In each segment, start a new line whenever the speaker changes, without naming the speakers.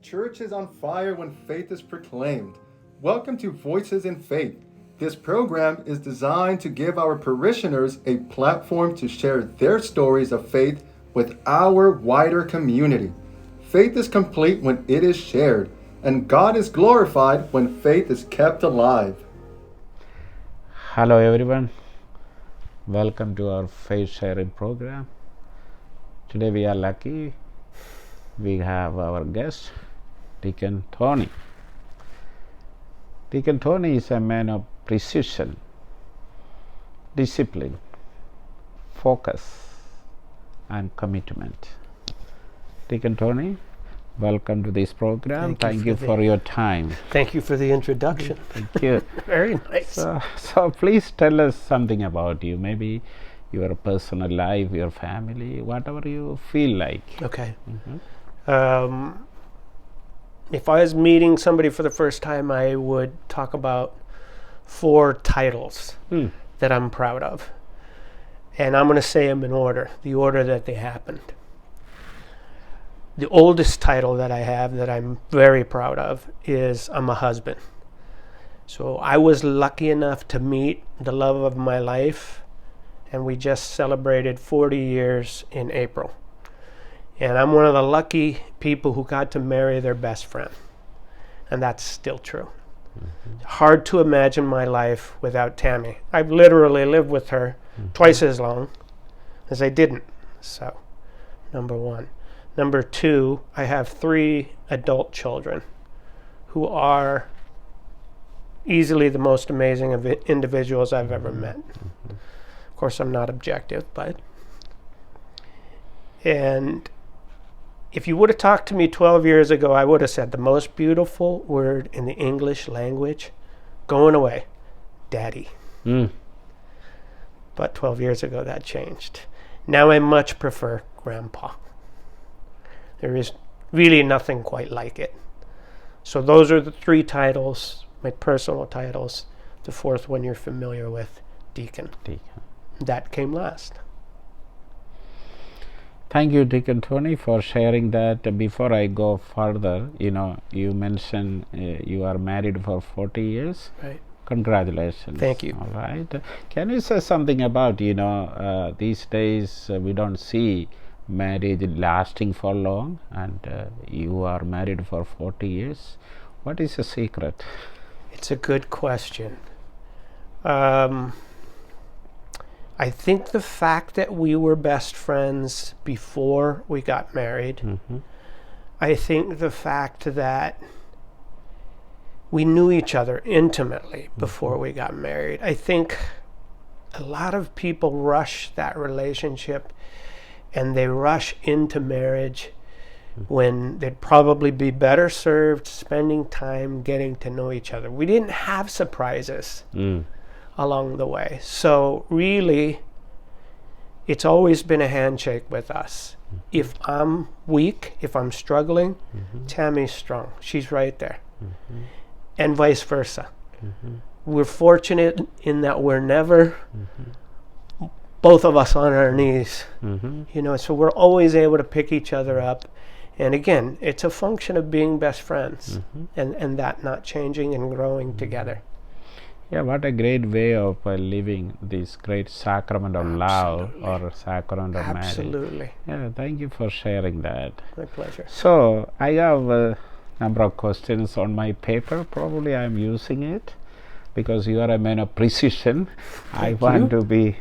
church is on fire when faith is proclaimed. Welcome to Voices in Faith. This program is designed to give our parishioners a platform to share their stories of faith with our wider community. Faith is complete when it is shared, and God is glorified when faith is kept alive.
Hello everyone, welcome to our faith sharing program. Today we are lucky, we have our guest, Deacon Tony. Deacon Tony is a man of precision, discipline, focus and commitment. Deacon Tony, welcome to this program. Thank you for your time.
Thank you for the introduction.
Thank you.
Very nice.
So please tell us something about you, maybe your personal life, your family, whatever you feel like.
Okay. If I was meeting somebody for the first time, I would talk about 4 titles that I'm proud of. And I'm going to say them in order, the order that they happened. The oldest title that I have that I'm very proud of is I'm a husband. So I was lucky enough to meet the love of my life, and we just celebrated 40 years in April. And I'm one of the lucky people who got to marry their best friend. And that's still true. Hard to imagine my life without Tammy. I've literally lived with her twice as long as I didn't. So, number 1. Number 2, I have 3 adult children who are easily the most amazing of individuals I've ever met. Of course, I'm not objective, but... And if you would have talked to me 12 years ago, I would have said the most beautiful word in the English language, going away, daddy. But 12 years ago, that changed. Now I much prefer grandpa. There is really nothing quite like it. So those are the 3 titles, my personal titles. The 4th one you're familiar with, Deacon. That came last.
Thank you, Deacon Tony, for sharing that. Before I go further, you mentioned you are married for 40 years.
Right.
Congratulations.
Thank you.
All right. Can you say something about, these days we don't see marriage lasting for long, and you are married for 40 years. What is the secret?
It's a good question. I think the fact that we were best friends before we got married, I think the fact that we knew each other intimately before we got married. I think a lot of people rush that relationship and they rush into marriage when they'd probably be better served spending time getting to know each other. We didn't have surprises along the way. So really, it's always been a handshake with us. If I'm weak, if I'm struggling, Tammy's strong. She's right there. And vice versa. We're fortunate in that we're never both of us on our knees. So we're always able to pick each other up. And again, it's a function of being best friends and that not changing and growing together.
Yeah, what a great way of living this great sacrament of love or sacrament of marriage.
Absolutely.
Yeah, thank you for sharing that.
My pleasure.
So, I have a number of questions on my paper. Probably I am using it because you are a man of precision. I want to be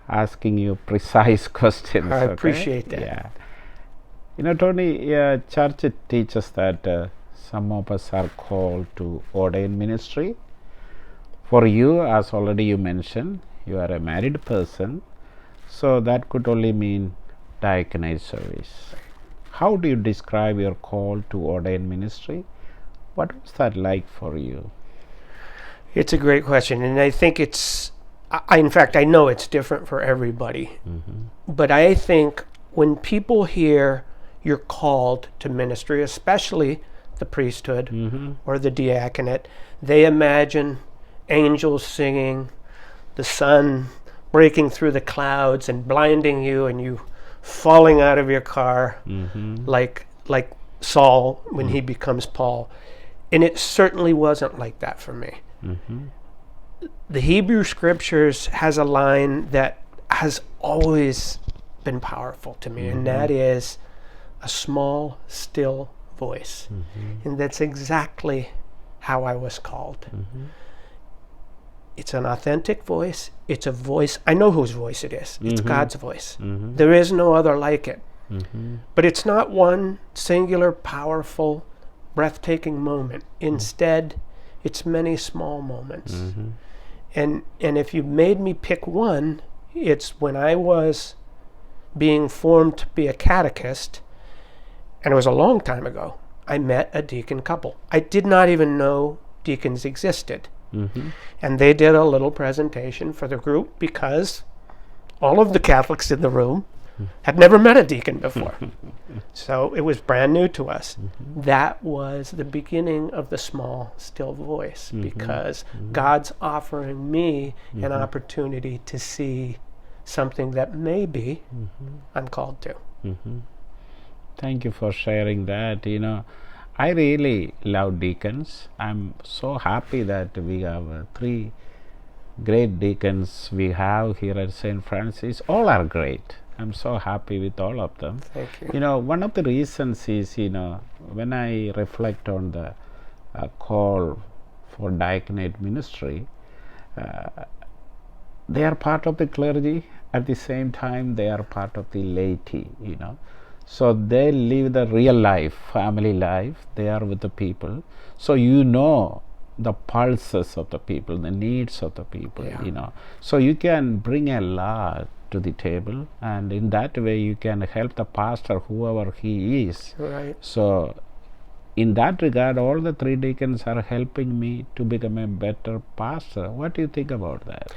asking you precise questions.
I appreciate that.
Yeah. Tony, church teaches that some of us are called to ordained ministry. For you, as already you mentioned, you are a married person, so that could only mean diaconate service. How do you describe your call to ordained ministry? What was that like for you?
It's a great question, and I think in fact, I know it's different for everybody. But I think when people hear you're called to ministry, especially the priesthood or the diaconate, they imagine angels singing, the sun breaking through the clouds and blinding you, and you falling out of your car like Saul when he becomes Paul. And it certainly wasn't like that for me. The Hebrew Scriptures has a line that has always been powerful to me, and that is a small, still voice. And that's exactly how I was called. It's an authentic voice. It's a voice. I know whose voice it is. It's God's voice. There is no other like it. But it's not one singular, powerful, breathtaking moment. Instead, it's many small moments. And if you made me pick one, it's when I was being formed to be a catechist, and it was a long time ago, I met a deacon couple. I did not even know deacons existed. And they did a little presentation for the group because all of the Catholics in the room had never met a deacon before. So it was brand new to us. That was the beginning of the small, still voice, because God's offering me an opportunity to see something that maybe I'm called to.
Thank you for sharing that. I really love deacons. I'm so happy that we have 3 great deacons we have here at St. Francis. All are great. I'm so happy with all of them.
Thank you.
One of the reasons is, when I reflect on the call for diaconate ministry, they are part of the clergy. At the same time, they are part of the laity, So they live the real life, family life. They are with the people. So the pulses of the people, the needs of the people, So you can bring a lot to the table, and in that way you can help the pastor, whoever he is.
Right.
So in that regard, all the 3 deacons are helping me to become a better pastor. What do you think about that?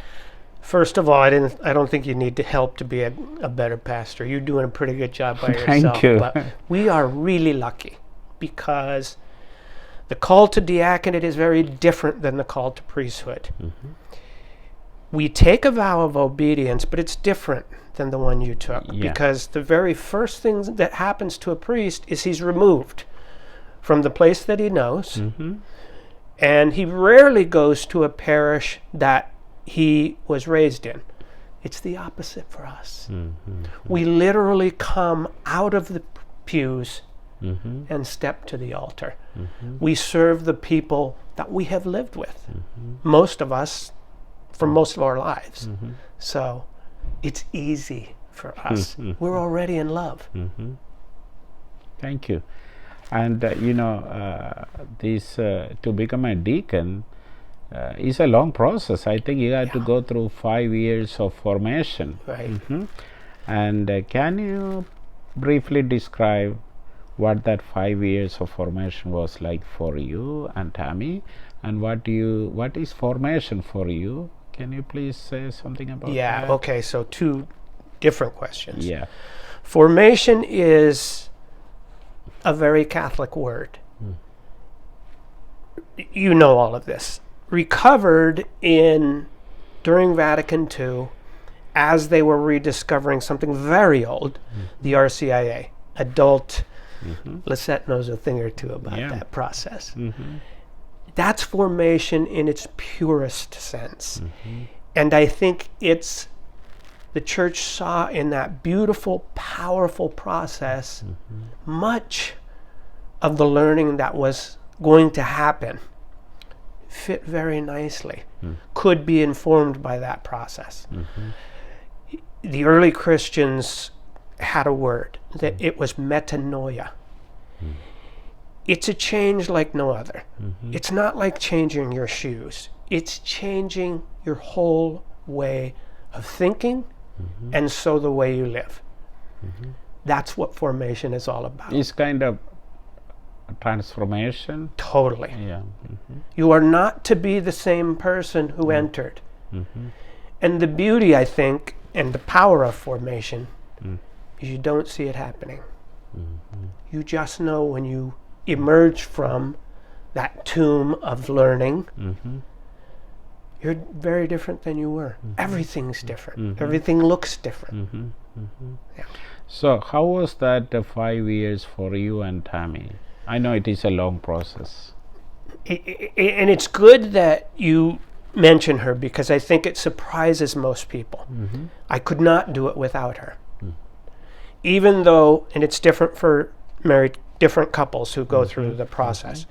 First of all, I don't think you need to help to be a better pastor. You're doing a pretty good job by yourself.
Thank you.
But we are really lucky because the call to diaconate is very different than the call to priesthood. We take a vow of obedience, but it's different than the one you took, because the very first thing that happens to a priest is he's removed from the place that he knows, and he rarely goes to a parish that he was raised in. It's the opposite for us. We literally come out of the pews and step to the altar. We serve the people that we have lived with, most of us, for most of our lives. So it's easy for us. We're already in love.
Thank you. And to become a deacon is a long process. I think you have to go through 5 years of formation.
Right.
And can you briefly describe what that 5 years of formation was like for you and Tammy, and what is formation for you? Can you please say something about that?
Yeah, okay, so 2 different questions.
Yeah.
Formation is a very Catholic word. You know all of this. Recovered during Vatican II, as they were rediscovering something very old, the RCIA, adult. Lisette knows a thing or two about that process. That's formation in its purest sense. And I think the church saw in that beautiful, powerful process much of the learning that was going to happen fit very nicely, could be informed by that process. The early Christians had a word, that it was metanoia. It's a change like no other. It's not like changing your shoes. It's changing your whole way of thinking, and so the way you live. That's what formation is all about.
It's kind of a transformation.
Totally.
Yeah.
You are not to be the same person who entered. And the beauty, I think, and the power of formation is you don't see it happening. You just know when you emerge from that tomb of learning, you're very different than you were. Everything's different. Everything looks different. Yeah.
So, how was that 5 years for you and Tammy? I know it is a long process.
And it's good that you mention her, because I think it surprises most people. I could not do it without her. Even though, and it's different for different couples who go through the process.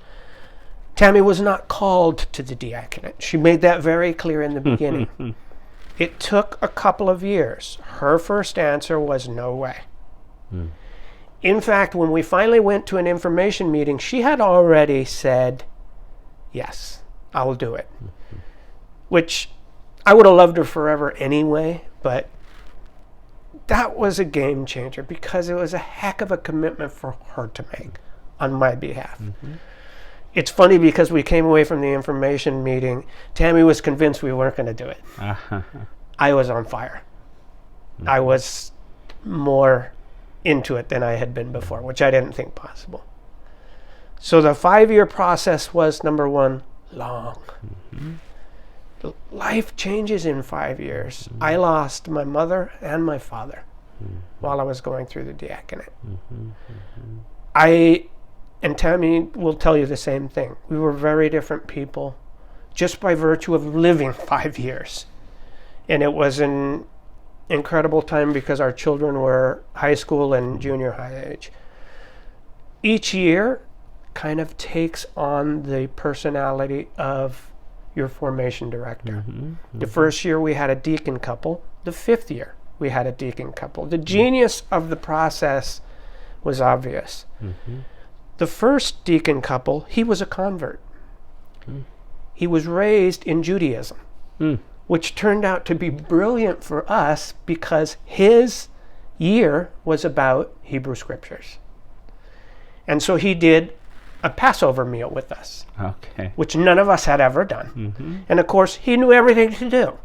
Tammy was not called to the diaconate. She made that very clear in the beginning. It took a couple of years. Her first answer was no way. In fact, when we finally went to an information meeting, she had already said, yes, I will do it. Which I would have loved her forever anyway, but that was a game changer, because it was a heck of a commitment for her to make on my behalf. It's funny, because we came away from the information meeting, Tammy was convinced we weren't going to do it. I was on fire. I was more into it than I had been before, which I didn't think possible. So the 5-year process was, number one, long. Life changes in 5 years. I lost my mother and my father while I was going through the diaconate. And Tammy will tell you the same thing. We were very different people just by virtue of living 5 years. And it was an incredible time, because our children were high school and junior high age. Each year kind of takes on the personality of your formation director. The first year we had a deacon couple. The 5th year we had a deacon couple. The genius of the process was obvious. The first deacon couple, he was a convert. He was raised in Judaism, which turned out to be brilliant for us, because his year was about Hebrew scriptures. And so he did a Passover meal with us, which none of us had ever done. And of course, he knew everything to do.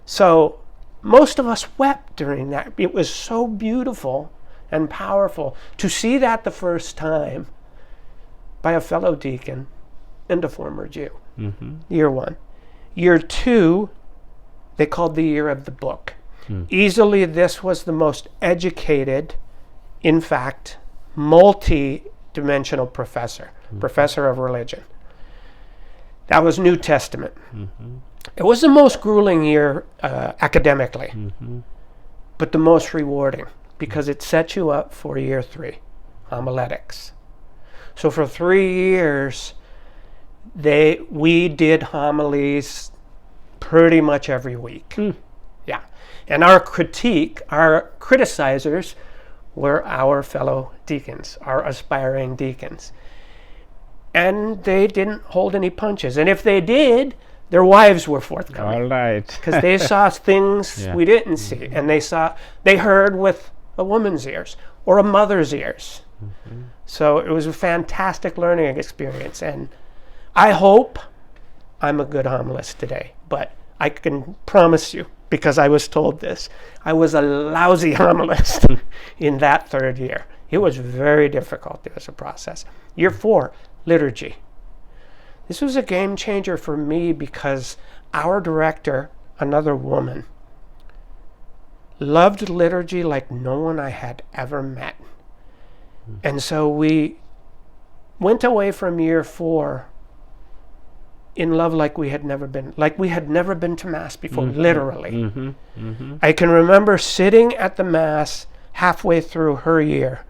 So most of us wept during that. It was so beautiful and powerful to see that the first time by a fellow deacon and a former Jew. Year 1. Year 2, they called the year of the book. Easily this was the most educated, in fact, multi-dimensional professor of religion. That was New Testament. It was the most grueling year academically, but the most rewarding, because it set you up for year 3, homiletics. So for 3 years, we did homilies pretty much every week. Yeah. And our criticizers were our fellow deacons, our aspiring deacons. And they didn't hold any punches. And if they did, their wives were forthcoming.
All right.
Because they saw things we didn't see. And they heard with a woman's ears or a mother's ears. So it was a fantastic learning experience. And I hope I'm a good homilist today. But I can promise you, because I was told this, I was a lousy homilist in that 3rd year. It was very difficult. It was a process. Year 4, liturgy. This was a game changer for me, because our director, another woman, loved liturgy like no one I had ever met. And so we went away from year 4 in love like we had never been to Mass before, literally. I can remember sitting at the Mass halfway through her year,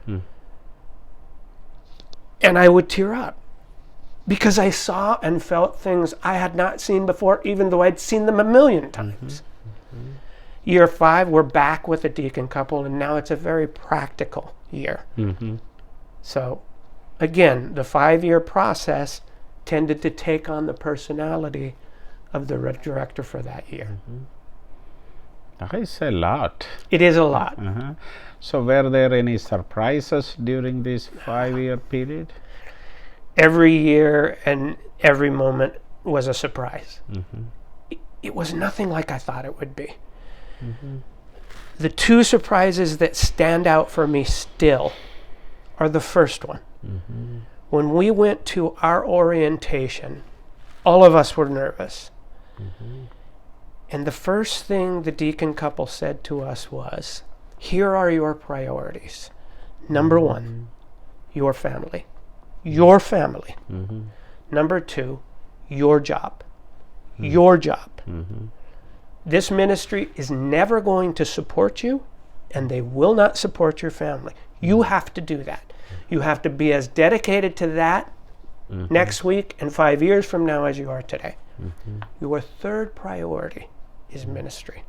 and I would tear up, because I saw and felt things I had not seen before, even though I'd seen them a million times. Year 5, we're back with a deacon couple, and now it's a very practical year. So, again, the 5-year process tended to take on the personality of the director for that year.
That is a lot.
It is a lot.
So were there any surprises during this 5-year period?
Every year and every moment was a surprise. It was nothing like I thought it would be. The 2 surprises that stand out for me still are the first one. When we went to our orientation, all of us were nervous. And the first thing the deacon couple said to us was, Here are your priorities. Number one, your family. Your family. Number two, your job. Your job. This ministry is never going to support you, and they will not support your family. You have to do that. You have to be as dedicated to that next week and 5 years from now as you are today. Your third priority is ministry.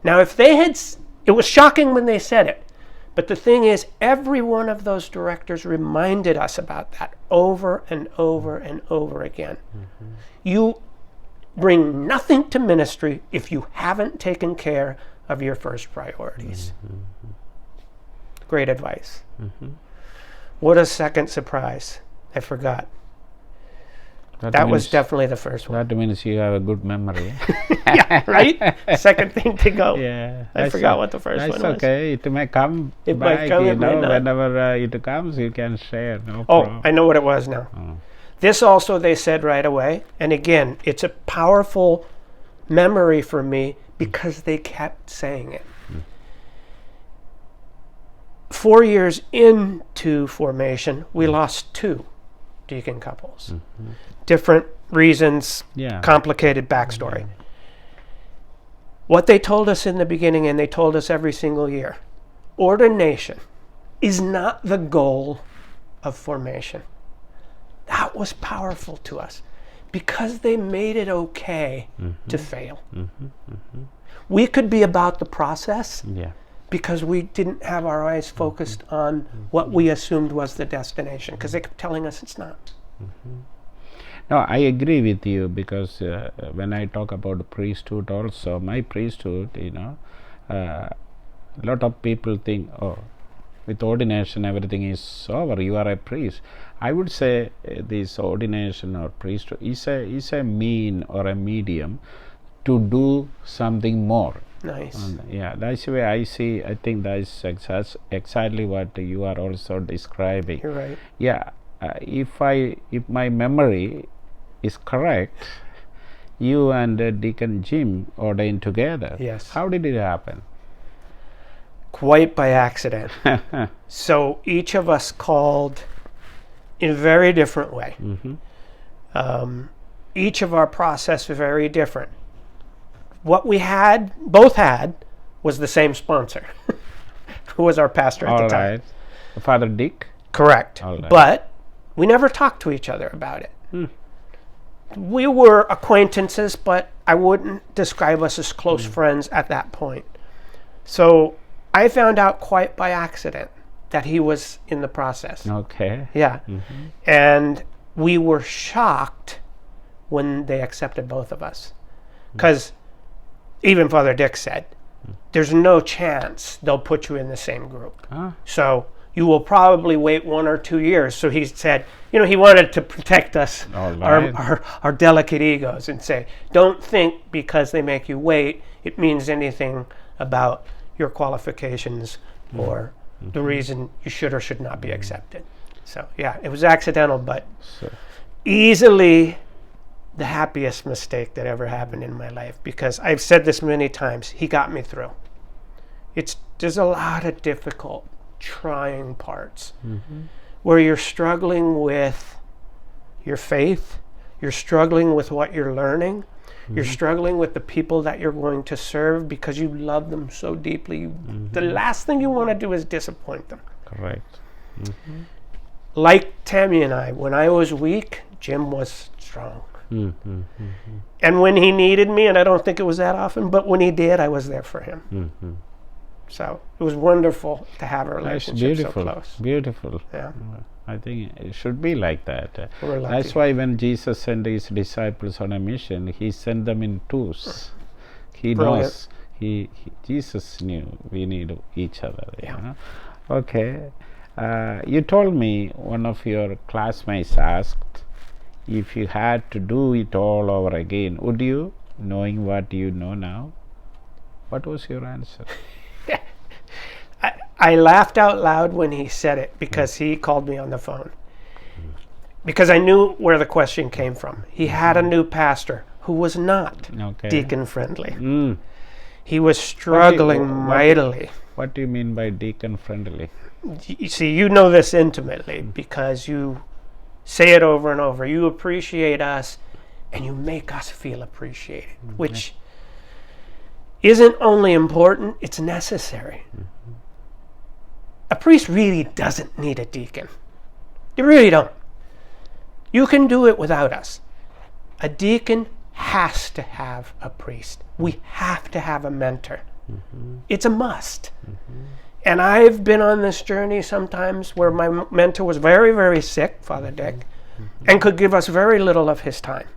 Now, if they had, it was shocking when they said it, but the thing is, every one of those directors reminded us about that over and over and over again. You bring nothing to ministry if you haven't taken care of your first priorities. Great advice. What a second surprise. I forgot. That was definitely the first one.
That means you have a good memory.
Yeah, right? Second thing to go.
Yeah.
I forgot what the first one was.
That's okay. It may come
It
back,
might come,
you
it might
know,
not.
whenever it comes, you can share. No
Oh,
problem.
I know what it was now. This also they said right away. And again, it's a powerful memory for me because they kept saying it. 4 years into formation, we lost 2 deacon couples. Different reasons, complicated backstory. What they told us in the beginning, and they told us every single year, ordination is not the goal of formation. That was powerful to us because they made it okay to fail. We could be about the process because we didn't have our eyes focused on what we assumed was the destination, because they kept telling us it's not.
No, I agree with you, because when I talk about priesthood also, my priesthood, you know, a lot of people think, oh, with ordination everything is over, you are a priest. I would say this ordination or priesthood is a mean or a medium to do something more.
Nice.
Yeah, that's the way I see. I think that is exactly what you are also describing.
You're right.
Yeah, if my memory is correct, you and Deacon Jim ordained together.
Yes.
How did it happen?
Quite by accident. So each of us called in a very different way. Each of our process was very different. What we both had, was the same sponsor, who was our pastor at the time. All right.
Father Dick?
Correct.
All right.
But we never talked to each other about it. We were acquaintances, but I wouldn't describe us as close friends at that point. So I found out quite by accident that he was in the process.
Okay.
Yeah. And we were shocked when they accepted both of us. Because even Father Dick said, there's no chance they'll put you in the same group. So you will probably wait 1 or 2 years. So he said, you know, he wanted to protect us, our delicate egos, and say, don't think because they make you wait, it means anything about your qualifications or the reason you should or should not be accepted. So yeah, it was accidental, but easily the happiest mistake that ever happened in my life, because I've said this many times, he got me through. There's a lot of difficult, trying parts where you're struggling with your faith, you're struggling with what you're learning, you're struggling with the people that you're going to serve because you love them so deeply. The last thing you want to do is disappoint them.
Correct.
Like Tammy and I, when I was weak, Jim was strong. And when he needed me, and I don't think it was that often, but when he did, I was there for him. So it was wonderful to have a relationship so close.
Beautiful.
Yeah.
I think it should be like that.
We're lucky.
That's why when Jesus sent his disciples on a mission, he sent them in twos. He knows. Jesus knew we need each other.
Yeah.
You know? Okay. You told me one of your classmates asked, if you had to do it all over again, would you, knowing what you know now? What was your answer?
I laughed out loud when he said it, because he called me on the phone. Because I knew where the question came from. He had a new pastor who was not deacon friendly. He was struggling mightily.
What do you mean by deacon friendly?
You see, you know this intimately because you say it over and over. You appreciate us and you make us feel appreciated, which isn't only important, it's necessary. A priest really doesn't need a deacon. You really don't. You can do it without us. A deacon has to have a priest. We have to have a mentor. It's a must. And I've been on this journey sometimes where my mentor was very, very sick, Father Dick, and could give us very little of his time.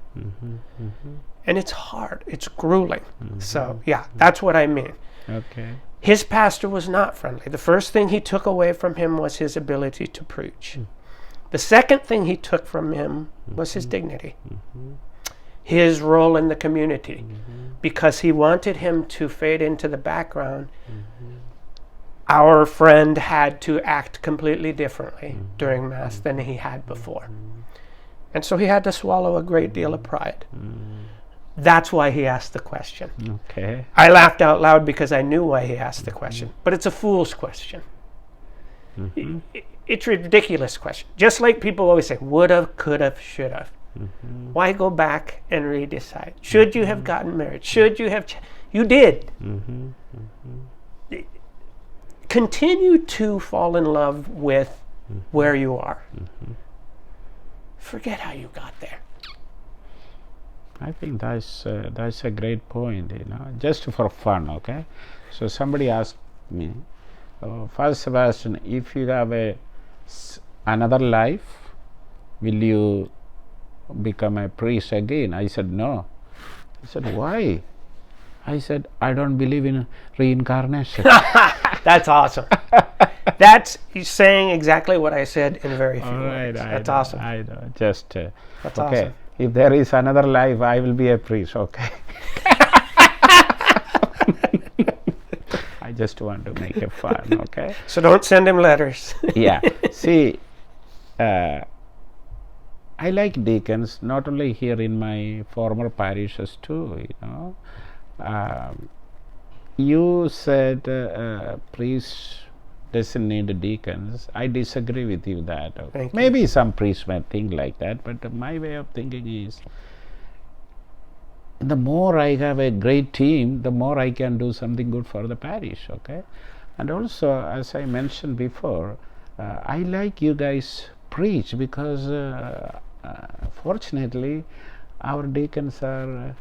And it's hard. It's grueling. So, yeah, that's what I mean.
Okay.
His pastor was not friendly. The first thing he took away from him was his ability to preach. The second thing he took from him was his dignity, his role in the community, because he wanted him to fade into the background. Our friend had to act completely differently during Mass than he had before. And so he had to swallow a great deal of pride. That's why he asked the question.
Okay.
I laughed out loud because I knew why he asked the question. But it's a fool's question. It's a ridiculous question. Just like people always say, woulda, coulda, shoulda. Why go back and redecide? Should you have gotten married? Should you have... You did. Continue to fall in love with where you are. Forget how you got there.
I think that's a great point, just for fun, okay? So somebody asked me, Father Sebastian, if you have another life, will you become a priest again? I said, no. He said, why? I said, I don't believe in reincarnation.
That's awesome. That's saying exactly what I said in very few words. That's awesome.
I know. Just
that's
okay.
Awesome.
If there is another life, I will be a priest. Okay. I just want to make it fun. Okay.
So don't send him letters.
Yeah. See, I like deacons not only here in my former parishes too. You said priests doesn't need deacons. I disagree with you that.
Thank you.
Maybe some priests might think like that, but my way of thinking is the more I have a great team, the more I can do something good for the parish, okay? And also, as I mentioned before, I like you guys preach because fortunately our deacons are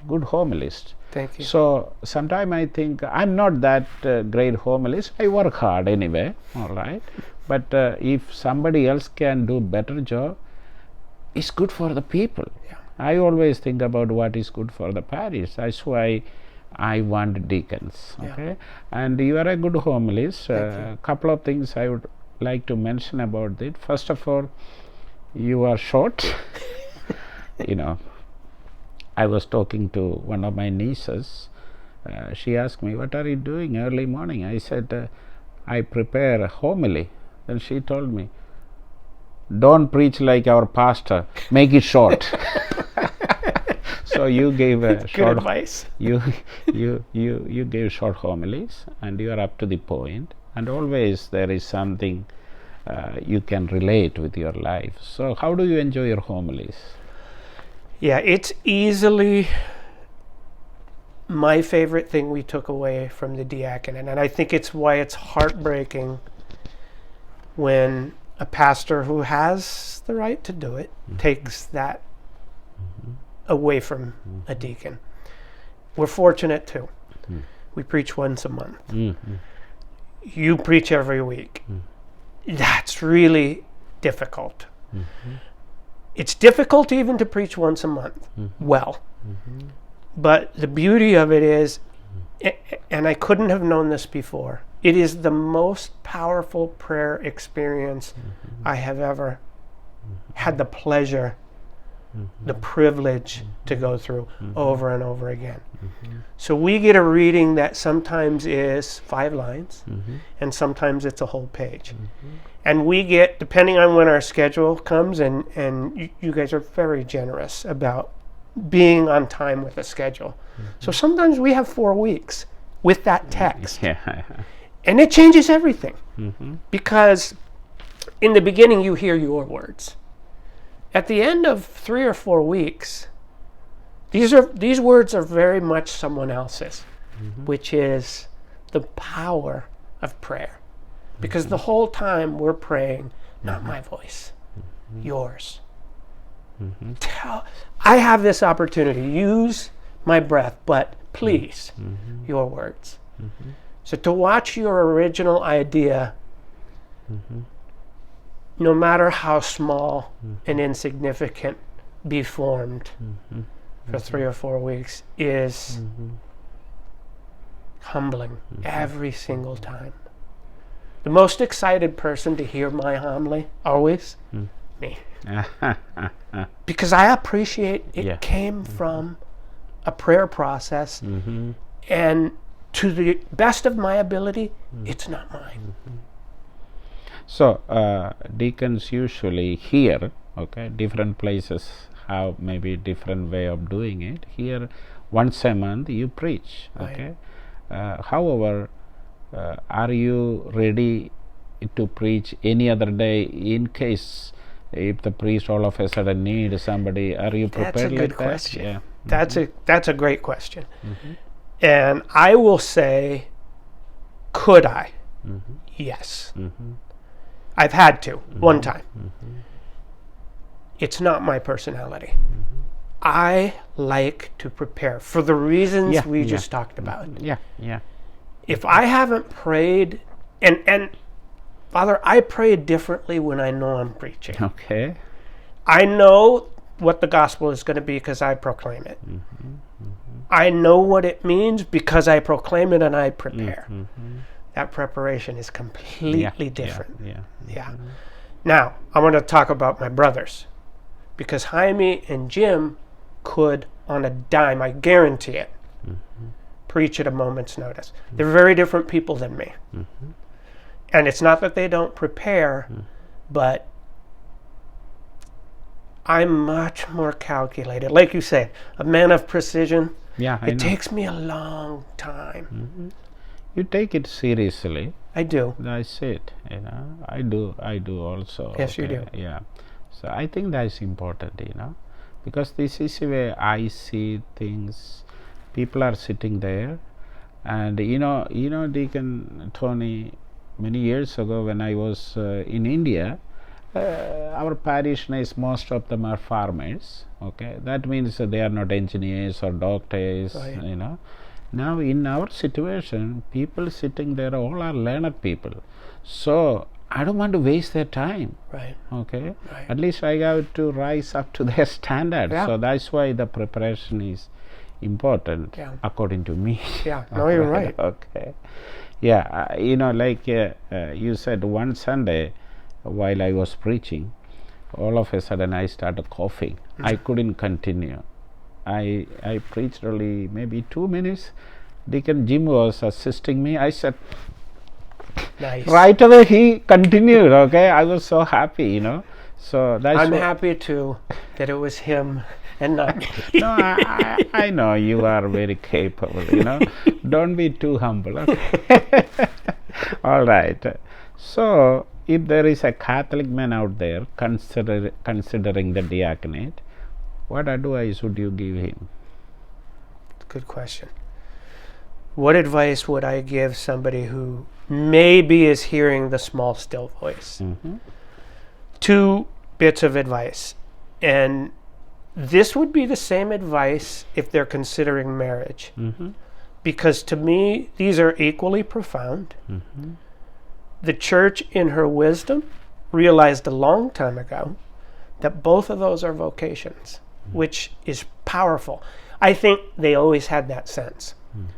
good homilists.
Thank you.
So sometimes I think I'm not that great homilist. I work hard anyway, all right. But if somebody else can do better job, it's good for the people.
Yeah.
I always think about what is good for the parish. That's why I want deacons. Okay,
Yeah.
and you are a good homilist. A couple of things I would like to mention about it. First of all, you are short. I was talking to one of my nieces. She asked me, what are you doing early morning? I said, I prepare a homily. Then she told me, don't preach like our pastor, make it short. So you gave a short
advice.
You gave short homilies and you are up to the point, and always there is something you can relate with your life. So how do you enjoy your homilies?
Yeah, it's easily my favorite thing we took away from the diaconate, and I think it's why it's heartbreaking when a pastor who has the right to do it takes that away from a deacon. We're fortunate too. We preach once a month. You preach every week. That's really difficult. It's difficult even to preach once a month well. But the beauty of it is, and I couldn't have known this before, it is the most powerful prayer experience I have ever had the pleasure, the privilege to go through over and over again. So we get a reading that sometimes is 5 lines, and sometimes it's a whole page. And we get, depending on when our schedule comes, and you guys are very generous about being on time with the schedule. So sometimes we have 4 weeks with that text. And it changes everything.
Mm-hmm.
Because in the beginning, you hear your words. At the end of 3 or 4 weeks, these words are very much someone else's, which is the power of prayer. Because the whole time we're praying, not my voice, yours. I have this opportunity. Use my breath, but please, your words. So to watch your original idea, no matter how small and insignificant, be formed for 3 or 4 weeks is humbling every single time. The most excited person to hear my homily, always, me. Because I appreciate it came from a prayer process, and to the best of my ability, it's not mine.
So, deacons usually here, okay, different places have maybe different way of doing it. Here, once a month you preach, okay. However, are you ready to preach any other day in case if the priest all of a sudden needs somebody? Are you prepared?
That's a good
like
question.
That? Yeah.
That's a great question. And I will say, could I? Yes. I've had to one time. It's not my personality. I like to prepare for the reasons we just talked about. If I haven't prayed, and Father, I pray differently when I know I'm preaching.
Okay.
I know what the gospel is going to be because I proclaim it. I know what it means because I proclaim it and I prepare. That preparation is completely different. Now, I want to talk about my brothers, because Jaime and Jim could, on a dime, I guarantee it, preach at a moment's notice. They're very different people than me. And it's not that they don't prepare, but I'm much more calculated. Like you said, a man of precision. It takes me a long time.
You take it seriously.
I do.
That's it. You know, I do also.
Yes, you do.
Yeah. So I think that's important. You know, because this is where I see things. People are sitting there, and you know, Deacon Tony. Many years ago, when I was in India, our parishioners, most of them are farmers. Okay, that means they are not engineers or doctors. You know. Now in our situation, people sitting there all are learned people. So I don't want to waste their time. Okay. At least I have to rise up to their standard. So that's why the preparation is important, according to me.
No, you're right.
Okay. You know, like you said, one Sunday while I was preaching, all of a sudden I started coughing. I couldn't continue. I preached only maybe 2 minutes. Deacon Jim was assisting me. I said,
nice.
Right away he continued. Okay, I was so happy, you know. So that's.
I'm happy too that it was him and not me.
No, I know you are very capable. You know, don't be too humble. Okay. All right. So if there is a Catholic man out there considering the diaconate, what advice would you give him?
Good question. What advice would I give somebody who maybe is hearing the small, still voice? 2 bits of advice. And this would be the same advice if they're considering marriage. Because to me, these are equally profound. The church, in her wisdom, realized a long time ago that both of those are vocations, which is powerful. I think they always had that sense,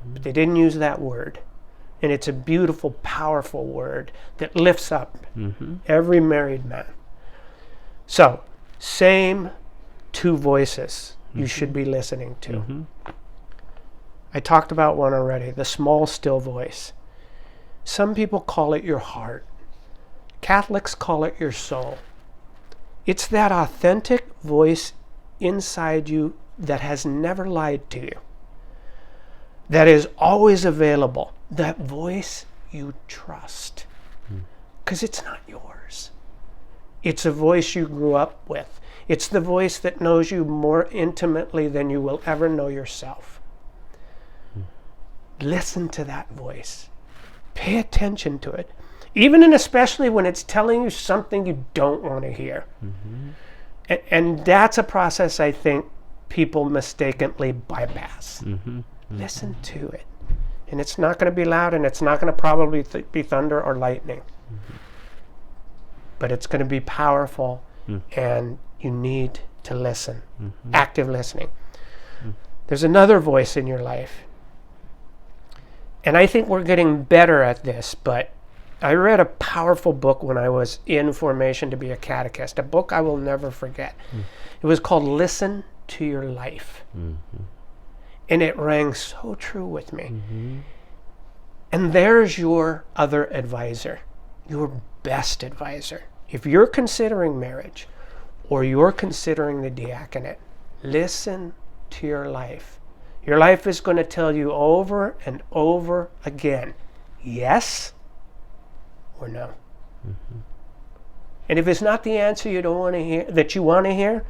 but they didn't use that word. And it's a beautiful, powerful word that lifts up every married man. So, same 2 voices you should be listening to. I talked about one already, the small, still voice. Some people call it your heart. Catholics call it your soul. It's that authentic voice inside you that has never lied to you, that is always available, that voice you trust. Because it's not yours. It's a voice you grew up with. It's the voice that knows you more intimately than you will ever know yourself. Listen to that voice. Pay attention to it. Even and especially when it's telling you something you don't want to hear. And that's a process I think people mistakenly bypass. Listen to it. And it's not going to be loud, and it's not going to probably be thunder or lightning. But it's going to be powerful, and you need to listen. Active listening. There's another voice in your life. And I think we're getting better at this, but I read a powerful book when I was in formation to be a catechist, a book I will never forget. It was called Listen to Your Life. And it rang so true with me. And there's your other advisor, your best advisor. If you're considering marriage or you're considering the diaconate, listen to your life. Your life is going to tell you over and over again, yes or no. And if it's not the answer you don't want to hear, that you want to hear,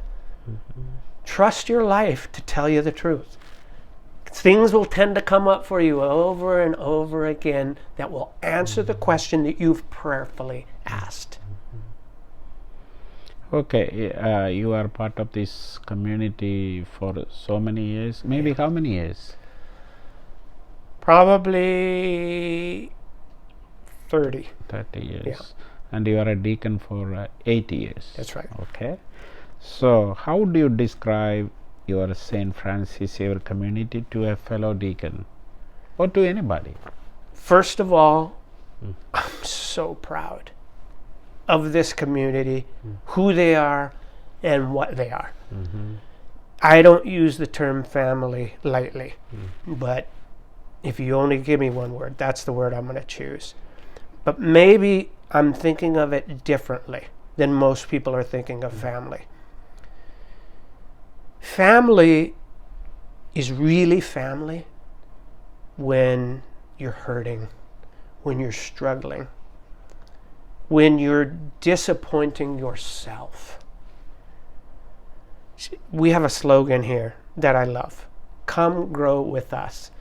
trust your life to tell you the truth. Things will tend to come up for you over and over again that will answer the question that you've prayerfully asked.
Okay, you are part of this community for so many years. Maybe how many years?
Probably 30.
30 years.
Yeah.
And you are a deacon for 8 years.
That's right.
Okay. So, how do you describe your St. Francis Xavier community to a fellow deacon or to anybody?
First of all, I'm so proud of this community, who they are and what they are. I don't use the term family lightly, but if you only give me one word, that's the word I'm going to choose. But maybe I'm thinking of it differently than most people are thinking of family. Family is really family when you're hurting, when you're struggling, when you're disappointing yourself. We have a slogan here that I love. Come grow with us.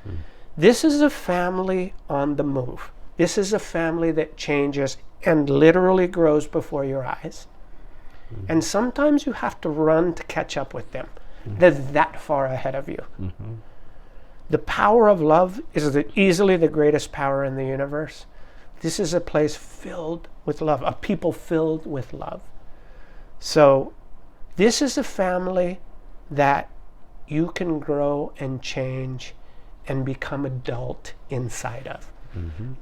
This is a family on the move. This is a family that changes and literally grows before your eyes. And sometimes you have to run to catch up with them. They're that far ahead of you. The power of love is easily the greatest power in the universe. This is a place filled with love, a people filled with love. So this is a family that you can grow and change and become adult inside of.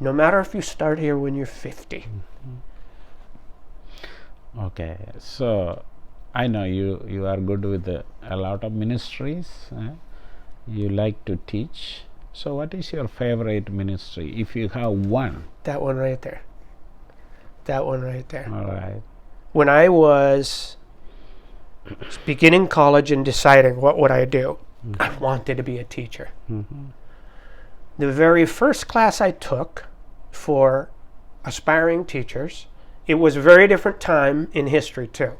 No matter if you start here when you're 50.
Okay, so I know you are good with a lot of ministries. You like to teach. So what is your favorite ministry, if you have one?
That one right there. That one right there.
All right.
When I was beginning college and deciding what would I do, I wanted to be a teacher. The very first class I took for aspiring teachers, it was a very different time in history too.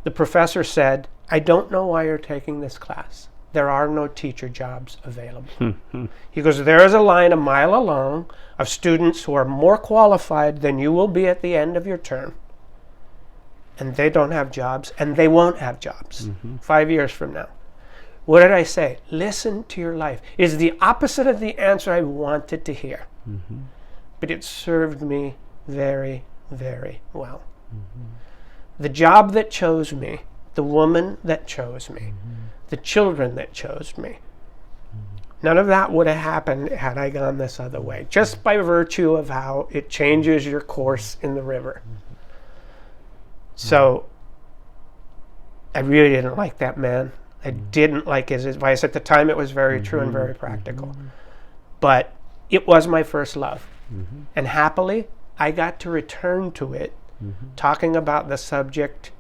The professor said, I don't know why you're taking this class. There are no teacher jobs available. He goes, there is a line a mile along of students who are more qualified than you will be at the end of your term. And they don't have jobs, and they won't have jobs 5 years from now. What did I say? Listen to your life. It is the opposite of the answer I wanted to hear. But it served me very, very well. The job that chose me, the woman that chose me, the children that chose me, none of that would have happened had I gone this other way, just by virtue of how it changes your course in the river. So I really didn't like that man. I didn't like his advice. At the time, it was very true and very practical. But it was my first love. And happily, I got to return to it, talking about the subject.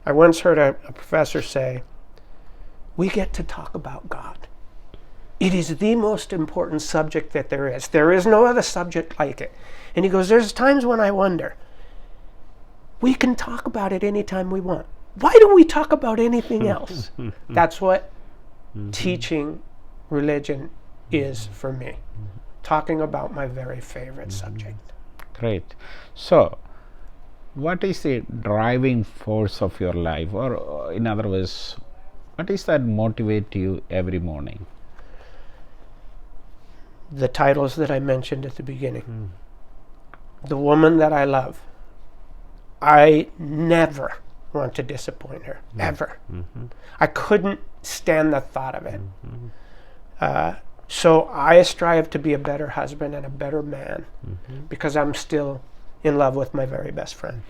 I once heard a professor say, we get to talk about God. It is the most important subject that there is. There is no other subject like it. And he goes, there's times when I wonder, we can talk about it anytime we want. Why do we talk about anything else? That's what teaching religion is for me. Talking about my very favorite subject.
Great. So, what is the driving force of your life? Or in other words, what is that motivate you every morning?
The titles that I mentioned at the beginning. The woman that I love. I never want to disappoint her, ever. I couldn't stand the thought of it. So I strive to be a better husband and a better man because I'm still in love with my very best friend.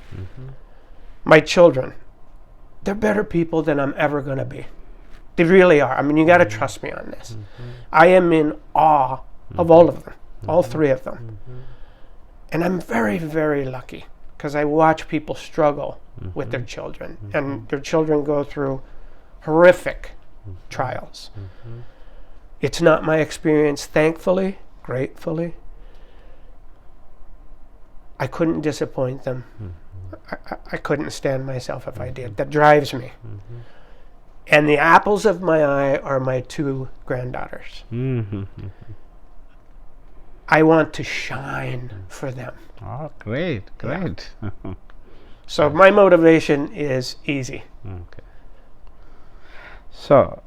My children, they're better people than I'm ever going to be. They really are. I mean, you got to trust me on this. I am in awe of all of them, all three of them. And I'm very, very lucky because I watch people struggle with their children, and their children go through horrific trials. It's not my experience, thankfully, gratefully. I couldn't disappoint them. I couldn't stand myself if I did. That drives me. And the apples of my eye are my two granddaughters. I want to shine for them.
Oh, great.
Yeah. So my motivation is easy.
Okay. So,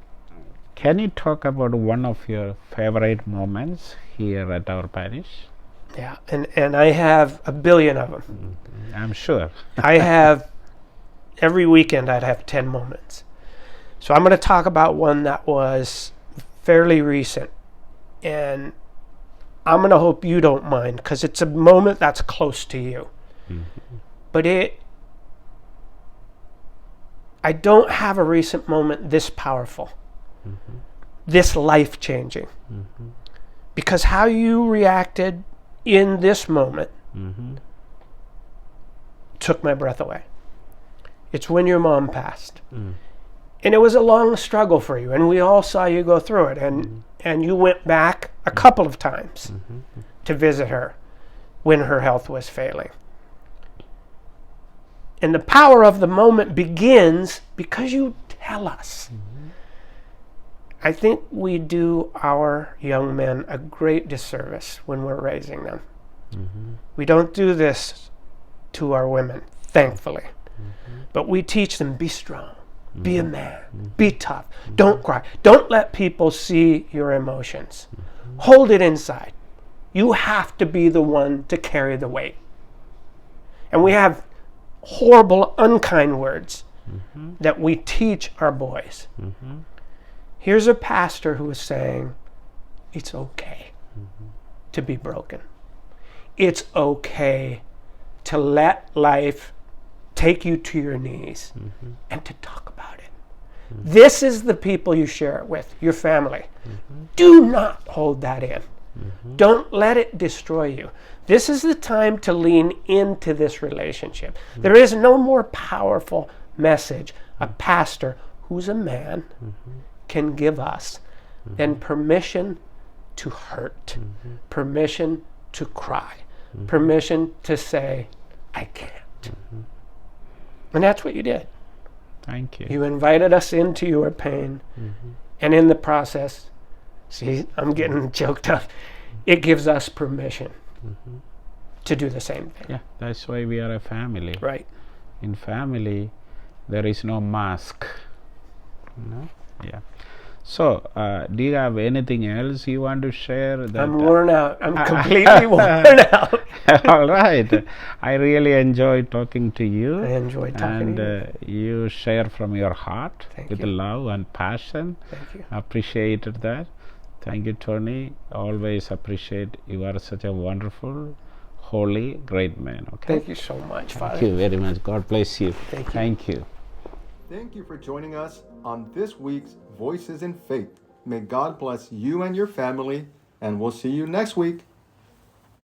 can you talk about one of your favorite moments here at our parish?
Yeah, and I have a billion of them.
I'm sure.
I have, every weekend I'd have 10 moments. So I'm going to talk about one that was fairly recent. And I'm going to hope you don't mind because it's a moment that's close to you. But I don't have a recent moment this powerful, this life-changing. Because how you reacted in this moment took my breath away. It's when your mom passed. And it was a long struggle for you, and we all saw you go through it. And you went back a couple of times to visit her when her health was failing. And the power of the moment begins because you tell us. I think we do our young men a great disservice when we're raising them. We don't do this to our women, thankfully. But we teach them, be strong, be a man, be tough, don't cry. Don't let people see your emotions. Hold it inside. You have to be the one to carry the weight. And we have horrible, unkind words that we teach our boys. Here's a pastor who is saying, it's okay to be broken. It's okay to let life take you to your knees and to talk about it. This is the people you share it with, your family. Do not hold that in. Don't let it destroy you. This is the time to lean into this relationship. There is no more powerful message a pastor who's a man can give us than permission to hurt, permission to cry, permission to say, I can't. And that's what you did.
Thank you.
You invited us into your pain, and in the process, see, I'm getting choked up. It gives us permission to do the same thing.
Yeah, that's why we are a family.
Right.
In family, there is no mask. No? Yeah. So, do you have anything else you want to share? That,
I'm worn out. I'm completely worn out.
All right. I really enjoyed talking to you.
I enjoyed talking to
And you share from your heart with
you.
love and passion.
Thank you.
Appreciated that. Thank you, Tony. Always appreciate you are such a wonderful, holy, great man. Okay.
Thank you so much, Father.
Thank you very much. God bless you.
Thank you.
Thank you.
Thank you for joining us on this week's Voices in Faith. May God bless you and your family, and we'll see you next week.